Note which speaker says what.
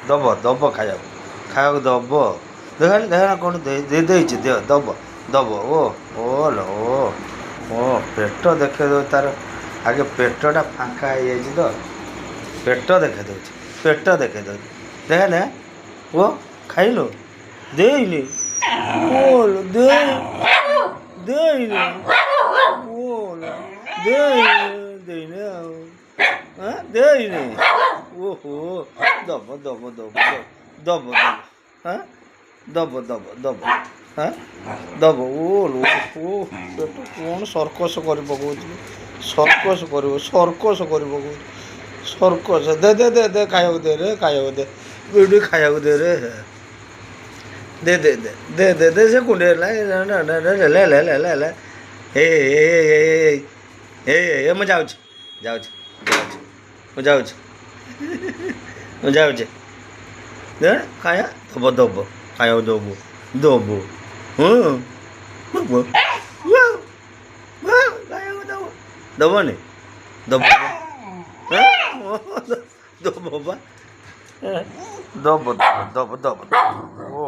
Speaker 1: ଦବ ଦବ ଖାଇବାକୁ ଖାଇବାକୁ ଦବ। ଦେଖାନି ଦେଖା କ'ଣ ଦେଇଛି ଦିଅ ଦବ ଦବ ଓ ଲୋ ଓ ପେଟ ଦେଖେଇ ଦେଉଛି ତାର। ଆଗେ ପେଟଟା ଫାଙ୍କା ହେଇଯାଇଛି ତ ପେଟ ଦେଖେଇ ଦେଉଛି ପେଟ ଦେଖେଇ ଦେଉଛି। ଦେଖା ଦେଖା ଓ ଖାଇଲୁ ଦେଇନି ଓଲୋ ଦେଇନି ଓଲୋ ଦେଇନି ଆଉ ଦେଇନି ଓହୋ ଦବ ଦବ ଦବ ଦବ ଦବ ଦବ ଦବ ଦବ ଦବ ଓଲୋ ଓ ପେଟ କ'ଣ ସର୍କସ କରି ପକଉଛି ସର୍କସ କରିବ ସର୍କସ କରି ପକଉଛି ସର୍କସ ଦେ ଦେ ଦେ ଦେ ଖାଇବାକୁ ଦେ ରେ ଖାଇବାକୁ ଦେ ବିଉଟି ଖାଇବାକୁ ଦେ ରେ ଦେ ଦେ ଦେ ଦେ ଦେ ଦେ ସେ କୁଣ୍ଡେ ହେଲା ହେ ମୁଁ ଯାଉଛି ଯାଉଛି ଯାଉଛି ମୁଁ ଯାଉଛି ମୁଁ ଯାଉଛି ଦେ ଖାଇବା ଦବ ଦବ ଖାଇବାକୁ ଦବୁ ଦବୁ ଖାଇବାକୁ ଦବ ଦବନି ଦବ ଦବ ବା ଦବ ଦବ ଦବ ଦବ ଓ